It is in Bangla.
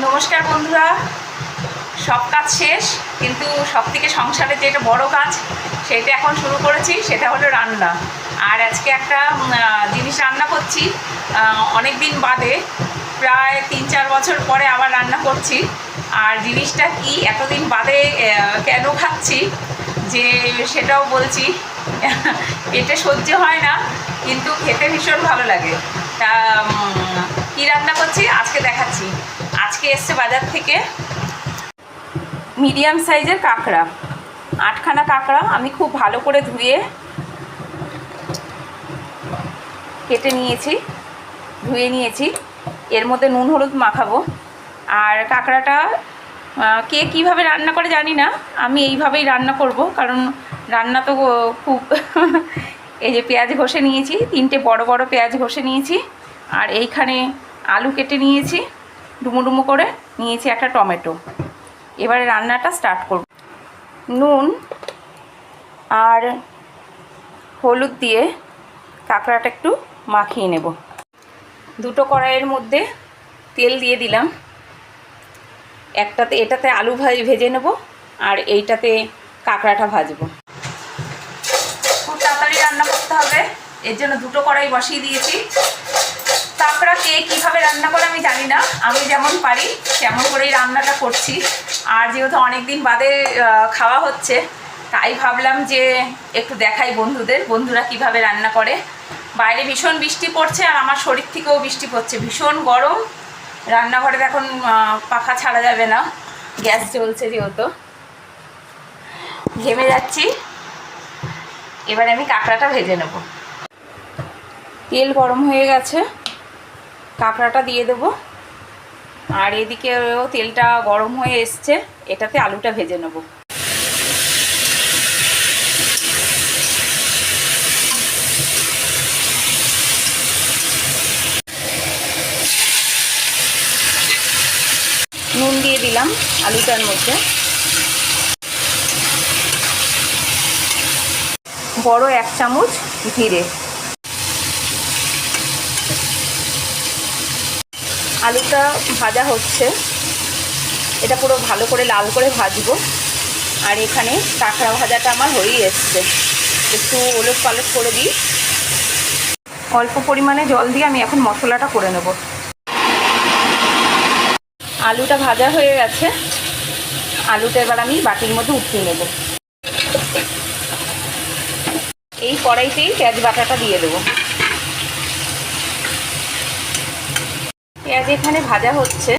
নমস্কার বন্ধুরা, সব কাজ শেষ, কিন্তু সবথেকে সংসারের যেটা বড় কাজ সেটা এখন শুরু করেছি, সেটা হলো রান্না। আর আজকে একটা জিনিস রান্না করছি, অনেক দিন বাদে, প্রায় 3-4 বছর পরে আবার রান্না করছি। আর জিনিসটা কি, এতদিন বাদে কেন খাচ্ছি যে সেটাও বলছি। পেটে সহ্য হয় না, কিন্তু খেতে ভীষণ ভালো লাগে। তা কী রান্না করছি আজকে দেখাচ্ছি। আজকে এসছে বাজার থেকে মিডিয়াম সাইজের কাঁকড়া, 8খানা কাঁকড়া আমি খুব ভালো করে ধুয়ে কেটে নিয়েছি, ধুয়ে নিয়েছি। এর মধ্যে নুন হলুদ মাখাবো। আর কাঁকড়াটা কে কীভাবে রান্না করে জানি না, আমি এইভাবেই রান্না করব, কারণ রান্না তো খুব এই যে পেঁয়াজ ঘষে নিয়েছি, 3টে বড় বড় পেঁয়াজ ঘষে নিয়েছি। আর এইখানে আলু কেটে নিয়েছি, ডুমো ডুমো করে নিয়েছি, একটা টমেটো। এবারে রান্নাটা স্টার্ট করব। নুন আর হলুদ দিয়ে কাঁকড়াটা একটু মাখিয়ে নেব। দুটো কড়াইয়ের মধ্যে তেল দিয়ে দিলাম। এটাতে আলু ভেজে নেব, আর এইটাতে কাঁকড়াটা ভাজবো। খুব তাড়াতাড়ি রান্না করতে হবে, এর জন্য দুটো কড়াই বসিয়ে দিয়েছি। কাঁকড়া কে কীভাবে রান্না করে আমি জানি না, আমি যেমন পারি তেমন করেই রান্নাটা করছি। আর যেহেতু অনেক দিন বাদে খাওয়া হচ্ছে, তাই ভাবলাম যে একটু দেখাই বন্ধুরা কিভাবে রান্না করে। বাইরে ভীষণ বৃষ্টি পড়ছে, আর আমার শরীর থেকেও বৃষ্টি পড়ছে, ভীষণ গরম। রান্নাঘরে এখন পাখা ছাড়া যাবে না, গ্যাস জ্বলছে যেহেতু, ঘেমে যাচ্ছি। এবারে আমি কাঁকড়াটা ভেজে নেব। তেল গরম হয়ে গেছে, কাঁকড়াটা দিয়ে দেবো। আর এদিকেও তেলটা গরম হয়ে এসছে, এটাতে আলুটা ভেজে নেব। নুন দিয়ে দিলাম আলুটার মধ্যে, বড় 1 চামচ জিরে। আলুটা ভাজা হচ্ছে, এটা পুরো ভালো করে লাল করে ভাজবো। আর এখানে কাঁকড়া ভাজাটা আমার হয়েই এসছে, একটু ওলট পালট করে দিই। অল্প পরিমাণে জল দিয়ে আমি এখন মশলাটা করে নেব। আলুটা ভাজা হয়ে গেছে, আলুটা এবার আমি বাটির মধ্যে উঠিয়ে নেব। এই কড়াইতেই পেঁয়াজ বাটাটা দিয়ে দেবো। পেঁয়াজ এখানে ভাজা হচ্ছে।